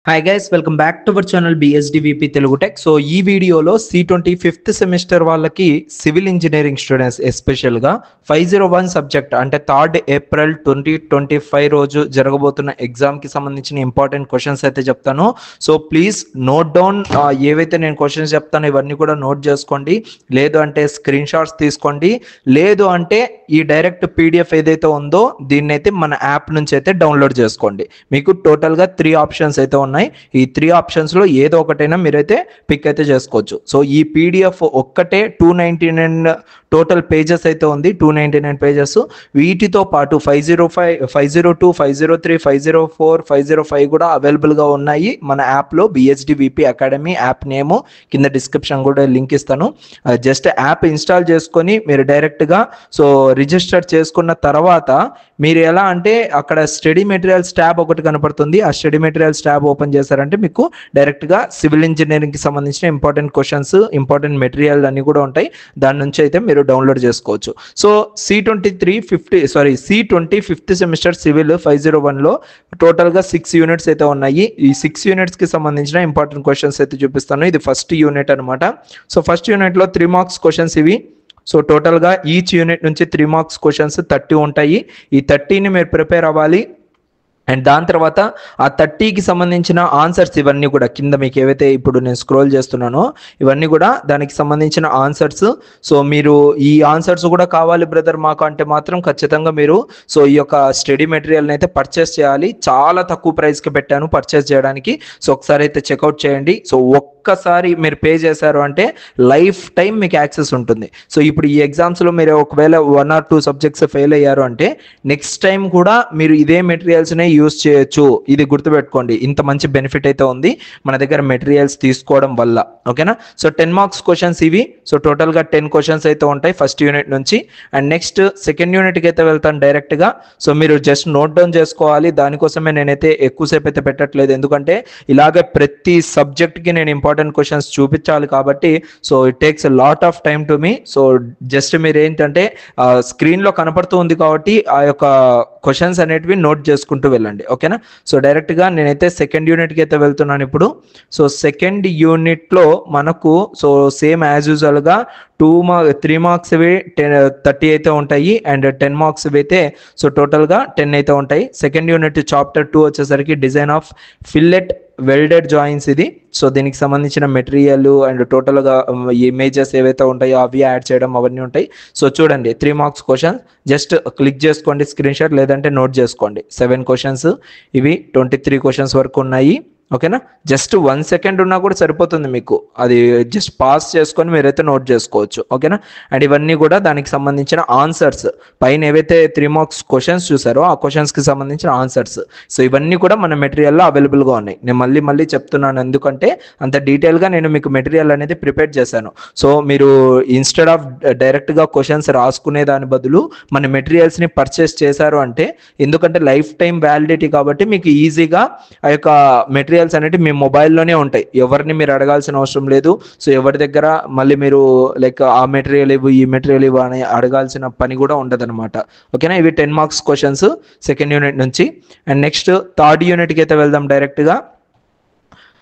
Hi guys, welcome back to our channel BSDVP Telugu tech. So ఈ వీడియోలో C20 fifth semester వాళ్ళకి civil engineering students ఎస్పెషల్గా 501 subject అంటే 3rd April 2025 రోజు జరగబోతున్న ఎగ్జామ్కి సంబంధించిన ఇంపార్టెంట్ క్వశ్చన్స్ అయితే చెప్తాను. సో ప్లీజ్ నోట్ డౌన్, ఏవైతే నేను క్వశ్చన్స్ చెప్తానో ఇవన్నీ కూడా నోట్ చేసుకోండి. లేదు అంటే స్క్రీన్ షాట్స్ తీసుకోండి, లేదు అంటే ఈ డైరెక్ట్ PDF ఏదైతే ఉందో దీన్ని అయితే మన యాప్ నుంచి అయితే డౌన్లోడ్ చేసుకోండి. మీకు టోటల్గా 3 ఆప్షన్స్ అయితే ఉన్నాయి. ఈ 3 ఆప్షన్స్ లో ఏదో ఒకటైనా మీరైతే పిక్ అయితే చేసుకోవచ్చు. సో ఈ PDF ఒక్కటే 299 టోటల్ పేజెస్ అయితే ఉంది, 299 పేజెస్. వీటితో పాటు 505, 502, 503, 504, 505 కూడా అవైలబుల్ గా ఉన్నాయి మన యాప్ లో. BSDVP అకాడమీ యాప్ నేమ్ కింద డిస్క్రిప్షన్ కూడా లింక్ ఇస్తాను. జస్ట్ యాప్ ఇన్స్టాల్ చేసుకొని మీరు డైరెక్ట్ గా సో రిజిస్టర్ చేసుకున్న తర్వాత మీరు ఎలా అంటే అక్కడ స్టడీ మెటీరియల్స్ ట్యాబ్ ఒకటి కనపడుతుంది. ఆ స్టడీ మెటీరియల్స్ ట్యాబ్ ఓపెన్ చేశారంటే మీకు డైరెక్ట్ గా సివిల్ ఇంజనీరింగ్ కి సంబంధించిన ఇంపార్టెంట్ క్వశ్చన్స్, ఇంపార్టెంట్ మెటీరియల్ అన్ని కూడా ఉంటాయి. దాని నుంచి అయితే మీరు డౌన్లోడ్ చేసుకోవచ్చు. So C20 fifth semester civil 501 లో టోటల్ గా 6 యూనిట్స్ అయితే ఉన్నాయి. ఈ 6 యూనిట్స్ కి సంబంధించిన ఇంపార్టెంట్ క్వశ్చన్స్ అయితే చూపిస్తాను. ఇది ఫస్ట్ యూనిట్ అనమాట. సో ఫస్ట్ యూనిట్ లో 3 మార్క్స్ క్వశ్చన్స్ ఇవి. సో టోటల్గా ఈచ్ యూనిట్ నుంచి 3 మార్క్స్ క్వశ్చన్స్ 30 ఉంటాయి. ఈ 30ని మీరు ప్రిపేర్ అవ్వాలి. అండ్ దాని తర్వాత ఆ 30కి సంబంధించిన ఆన్సర్స్ ఇవన్నీ కూడా కింద మీకు ఏవైతే ఇప్పుడు నేను స్క్రోల్ చేస్తున్నానో ఇవన్నీ కూడా దానికి సంబంధించిన ఆన్సర్స్. సో మీరు ఈ ఆన్సర్స్ కూడా కావాలి బ్రదర్ మాకు అంటే మాత్రం ఖచ్చితంగా మీరు సో ఈ యొక్క స్టడీ మెటీరియల్ని అయితే పర్చేస్ చేయాలి. చాలా తక్కువ ప్రైస్కి పెట్టాను పర్చేస్ చేయడానికి. సో ఒకసారి అయితే చెక్అవుట్ చేయండి. సో ఒక్కసారి మీరు పే చేశారు అంటే లైఫ్ టైం మీకు యాక్సెస్ ఉంటుంది. సో ఇప్పుడు ఈ ఎగ్జామ్స్లో మీరు ఒకవేళ 1 or 2 సబ్జెక్ట్స్ ఫెయిల్ అయ్యారు అంటే నెక్స్ట్ టైం కూడా మీరు ఇదే మెటీరియల్స్నే యూజ్ చేయొచ్చు. ఇది గుర్తుపెట్టుకోండి. ఇంత మంచి బెనిఫిట్ అయితే ఉంది మన దగ్గర మెటీరియల్స్ తీసుకోవడం వల్ల. ఓకేనా? సో 10 మార్క్స్ క్వశ్చన్స్ ఇవి. సో టోటల్గా 10 క్వశ్చన్స్ అయితే ఉంటాయి ఫస్ట్ యూనిట్ నుంచి. అండ్ నెక్స్ట్ సెకండ్ యూనిట్కి అయితే వెళ్తాను డైరెక్ట్గా. సో మీరు జస్ట్ నోట్ డౌన్ చేసుకోవాలి. దానికోసమే నేనైతే ఎక్కువసేపు అయితే పెట్టట్లేదు, ఎందుకంటే ఇలాగే ప్రతి సబ్జెక్ట్కి నేను ఇంపార్టెంట్ క్వశ్చన్స్ చూపించాలి కాబట్టి. So it takes a lot of time to me. So just మీరు ఏంటంటే స్క్రీన్లో కనపడుతూ ఉంది కాబట్టి ఆ యొక్క క్వశ్చన్స్ అనేటివి నోట్ చేసుకుంటూ వెళ్ళండి. ఓకేనా? సో డైరెక్ట్గా నేనైతే సెకండ్ యూనిట్కి అయితే వెళ్తున్నాను ఇప్పుడు. సో సెకండ్ యూనిట్లో మనకు సో సేమ్ యాజ్ యూజువల్గా 3 మార్క్స్ ఇవి 30 అయితే ఉంటాయి. అండ్ 10 మార్క్స్ ఇవి అయితే సో టోటల్గా 10 అయితే ఉంటాయి. సెకండ్ యూనిట్ చాప్టర్ 2 వచ్చేసరికి design of fillet welded joints ఇది. సో దీనికి సంబంధించిన మెటీరియల్ అండ్ టోటల్గా ఇమేజెస్ ఏవైతే ఉంటాయో అవి యాడ్ చేయడం అవన్నీ ఉంటాయి. సో చూడండి 3 మార్క్స్ క్వశ్చన్స్ జస్ట్ క్లిక్ చేసుకోండి స్క్రీన్ షాట్, లేదంటే నోట్ చేసుకోండి. 7 క్వశ్చన్స్ ఇవి 23 క్వశ్చన్స్ వరకు ఉన్నాయి. ఓకేనా? జస్ట్ 1 సెకండ్ ఉన్నా కూడా సరిపోతుంది మీకు. అది జస్ట్ పాస్ చేసుకొని మీరైతే నోట్ చేసుకోవచ్చు. ఓకేనా? అండ్ ఇవన్నీ కూడా దానికి సంబంధించిన ఆన్సర్స్ పైన ఏవైతే 3 మార్క్స్ క్వశ్చన్స్ చూసారో ఆ క్వశ్చన్స్కి సంబంధించిన ఆన్సర్స్. సో ఇవన్నీ కూడా మన మెటీరియల్లో అవైలబుల్గా ఉన్నాయి. నేను మళ్ళీ చెప్తున్నాను, ఎందుకంటే అంత డీటెయిల్గా నేను మీకు మెటీరియల్ అనేది ప్రిపేర్ చేశాను. సో మీరు ఇన్స్టెడ్ ఆఫ్ డైరెక్ట్గా క్వశ్చన్స్ రాసుకునే దాని బదులు మన మెటీరియల్స్ని పర్చేస్ చేశారు అంటే, ఎందుకంటే లైఫ్ టైం వ్యాలిడిటీ కాబట్టి మీకు ఈజీగా ఆ యొక్క మెటీరియల్స్ అనేవి మీ మొబైల్లోనే ఉంటాయి. ఎవరిని మీరు అడగాల్సిన అవసరం లేదు. సో ఎవరి దగ్గర మళ్ళీ మీరు లైక్ ఆ మెటీరియల్ ఇవ్వు ఈ మెటీరియల్ ఇవ్వు అని అడగాల్సిన పని కూడా ఉండదు అనమాట. ఓకేనా? ఇవి 10 మార్క్స్ క్వశ్చన్స్ సెకండ్ యూనిట్ నుంచి. అండ్ నెక్స్ట్ థర్డ్ యూనిట్కి అయితే వెళ్దాం డైరెక్ట్గా.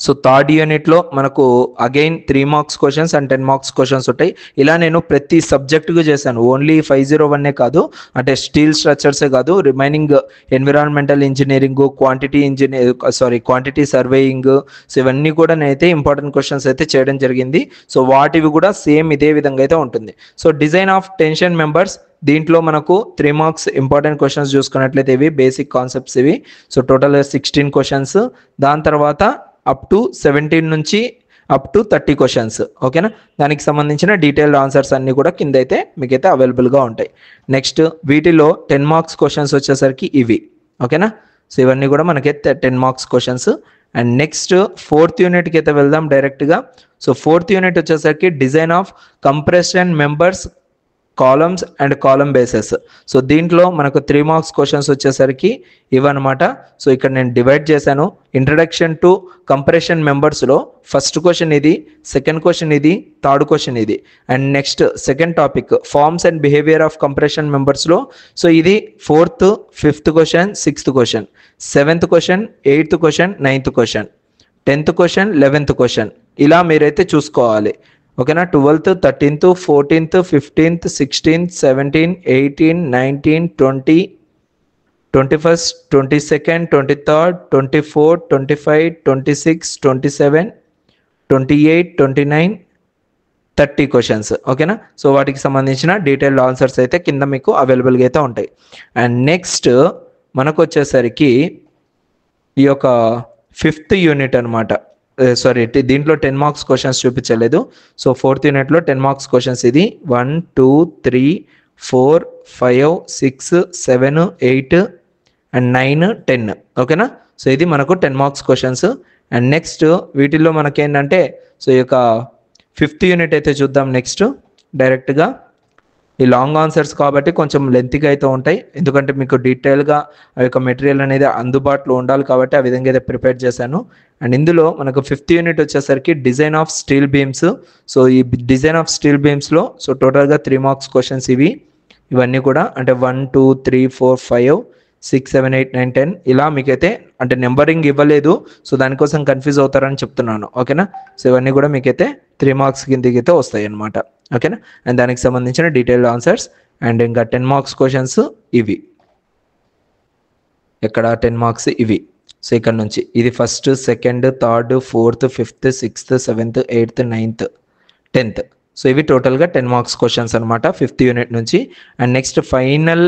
సో థర్డ్ యూనిట్లో మనకు again 3 marks questions and 10 marks questions ఉంటాయి. ఇలా నేను ప్రతి సబ్జెక్టుగా చేశాను. ఓన్లీ 501 కాదు, అంటే స్టీల్ స్ట్రక్చర్సే కాదు, remaining environmental engineering, quantity surveying, so ఇవన్నీ కూడా నేనైతే ఇంపార్టెంట్ క్వశ్చన్స్ అయితే చేయడం జరిగింది. సో వాటివి కూడా సేమ్ ఇదే విధంగా అయితే ఉంటుంది. So design of tension members, దీంట్లో మనకు 3 మార్క్స్ ఇంపార్టెంట్ క్వశ్చన్స్ చూసుకున్నట్లయితే ఇవి బేసిక్ కాన్సెప్ట్స్ ఇవి. So total 16 questions. దాని తర్వాత అప్ టు 17 నుంచి అప్ టు 30 క్వశ్చన్స్. ఓకేనా? దానికి సంబంధించిన డీటెయిల్డ్ ఆన్సర్స్ అన్నీ కూడా కింద అయితే మీకైతే అవైలబుల్గా ఉంటాయి. నెక్స్ట్ వీటిలో 10 మార్క్స్ క్వశ్చన్స్ వచ్చేసరికి ఇవి. ఓకేనా? సో ఇవన్నీ కూడా మనకైతే 10 marks questions. And next fourth యూనిట్కి అయితే వెళ్దాం డైరెక్ట్గా. సో ఫోర్త్ యూనిట్ వచ్చేసరికి design of compression members, columns and column bases. So దీంట్లో మనకు 3 మార్క్స్ క్వశ్చన్స్ వచ్చేసరికి ఇవన్నమాట. సో ఇక్కడ నేను డివైడ్ చేశాను. ఇంట్రడక్షన్ టు కంప్రెషన్ మెంబర్స్లో ఫస్ట్ క్వశ్చన్ ఇది, సెకండ్ క్వశ్చన్ ఇది, థర్డ్ క్వశ్చన్ ఇది. And next second topic forms and behaviour of compression మెంబర్స్లో సో ఇది 4th, 5th question, 6th question, 7th question, 8th question, 9th question. 10th question 11th question ఇలా మీరైతే చూసుకోవాలి ఓకేనా. 12th 13th 14th 15th 16th 17th 18th 19th 20 21st 22nd 23rd 24th 25 26 27 28 29 30 questions ఓకేనా. So వాటికి సంబంధించిన detailed answers అయితే కింద మీకు అవైలబుల్గా అయితే ఉంటాయి. అండ్ నెక్స్ట్ మనకు వచ్చేసరికి ఈ యొక్క 5th యూనిట్ అనమాట. సారీ, దీంట్లో 10 మార్క్స్ క్వశ్చన్స్ చూపించలేదు. సో 4th యూనిట్లో 10 మార్క్స్ క్వశ్చన్స్ ఇది 1 2 3 4 5 6 7 8 అండ్ 9 10 ఓకేనా. సో ఇది మనకు 10 మార్క్స్ క్వశ్చన్స్. అండ్ నెక్స్ట్ వీటిల్లో మనకేంటంటే సో ఈ యొక్క 5th యూనిట్ అయితే చూద్దాం. నెక్స్ట్ డైరెక్ట్గా ఈ లాంగ్ ఆన్సర్స్ కాబట్టి కొంచెం లెంతీగా అయితే ఉంటాయి, ఎందుకంటే మీకు డీటెయిల్గా ఆ యొక్క మెటీరియల్ అనేది అందుబాటులో ఉండాలి కాబట్టి ఆ విధంగా అయితే ప్రిపేర్ చేశాను. అండ్ ఇందులో మనకు 5th యూనిట్ వచ్చేసరికి design of steel beams. So ఈ డిజైన్ ఆఫ్ స్టీల్ బీమ్స్లో సో టోటల్గా 3 మార్క్స్ క్వశ్చన్స్ ఇవన్నీ కూడా అంటే 1 2 3 4 5 6 7 8 9 10 ఇలా మీకైతే అంటే నెంబరింగ్ ఇవ్వలేదు, సో దానికోసం కన్ఫ్యూజ్ అవుతారని చెప్తున్నాను ఓకేనా. సో ఇవన్నీ కూడా మీకైతే 3 మార్క్స్ కిందకి అయితే వస్తాయి అనమాట ఓకేనా. అండ్ దానికి సంబంధించిన డీటెయిల్డ్ ఆన్సర్స్. అండ్ ఇంకా 10 మార్క్స్ క్వశ్చన్స్ ఇవి, ఇక్కడ 10 మార్క్స్ ఇవి. సో ఇక్కడ నుంచి ఇది 1st 2nd 3rd 4th 5th 6th 7th 8th 9th 10th. So ఇవి టోటల్గా 10 మార్క్స్ క్వశ్చన్స్ అనమాట 5th యూనిట్ నుంచి. And next final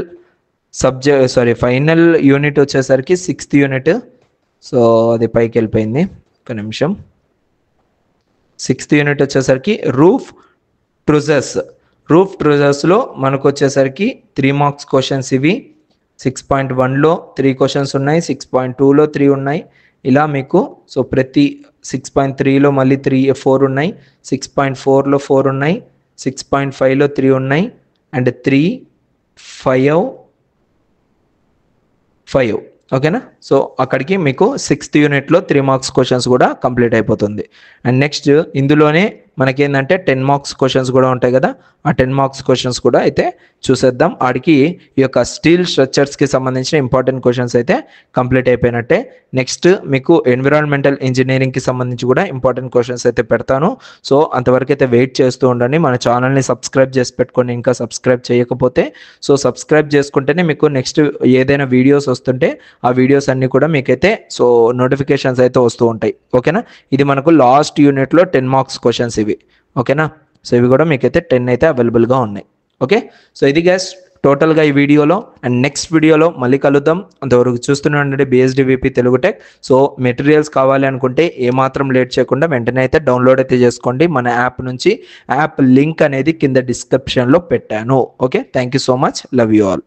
final unit వచ్చేసరికి 6th యూనిట్. సో అది పైకి వెళ్ళిపోయింది, ఒక నిమిషం. 6th యూనిట్ వచ్చేసరికి రూఫ్ ట్రూజర్స్లో మనకు వచ్చేసరికి 3 మార్క్స్ క్వశ్చన్స్ ఇవి. 6.1లో 3 క్వశ్చన్స్ ఉన్నాయి, 6.2లో 3 ఉన్నాయి. ఇలా మీకు సో ప్రతి 6.3లో మళ్ళీ 4 ఉన్నాయి, 6.4లో 4 ఉన్నాయి, 6.5లో 3 ఉన్నాయి, అండ్ 3 5 ఓకేనా. సో అక్కడికి మీకు 6th యూనిట్లో 3 మార్క్స్ క్వశ్చన్స్ కూడా కంప్లీట్ అయిపోతుంది. అండ్ నెక్స్ట్ ఇందులోనే మనకేంటంటే 10 మార్క్స్ క్వశ్చన్స్ కూడా ఉంటాయి కదా, ఆ 10 మార్క్స్ క్వశ్చన్స్ కూడా అయితే చూసేద్దాం. ఆడికి ఈ యొక్క స్టీల్ స్ట్రక్చర్స్కి సంబంధించిన ఇంపార్టెంట్ క్వశ్చన్స్ అయితే కంప్లీట్ అయిపోయినట్టే. నెక్స్ట్ మీకు ఎన్విరాన్మెంటల్ ఇంజనీరింగ్కి సంబంధించి కూడా ఇంపార్టెంట్ క్వశ్చన్స్ అయితే పెడతాను. సో అంతవరకు అయితే వెయిట్ చేస్తూ ఉండండి. మన ఛానల్ని సబ్స్క్రైబ్ చేసి పెట్టుకొని ఇంకా సబ్స్క్రైబ్ చేయకపోతే సో సబ్స్క్రైబ్ చేసుకుంటేనే మీకు నెక్స్ట్ ఏదైనా వీడియోస్ వస్తుంటే ఆ వీడియోస్ అన్నీ కూడా మీకైతే సో నోటిఫికేషన్స్ అయితే వస్తూ ఉంటాయి ఓకేనా. ఇది మనకు లాస్ట్ యూనిట్లో 10 మార్క్స్ క్వశ్చన్స్ ఇవి ఓకేనా. సో ఇవి కూడా మీకైతే 10 అయితే అవైలబుల్గా ఉన్నాయి ఓకే. సో ఇది గ్యాస్ టోటల్గా ఈ వీడియోలో. అండ్ నెక్స్ట్ వీడియోలో మళ్ళీ కలుద్దాం. అంతవరకు చూస్తున్నాండి BSDVP Telugu tech. So materials కావాలి అనుకుంటే ఏమాత్రం లేట్ చేయకుండా వెంటనే అయితే డౌన్లోడ్ అయితే చేసుకోండి మన యాప్ నుంచి. యాప్ లింక్ అనేది కింద డిస్క్రిప్షన్లో పెట్టాను okay. Thank you so much, love you all.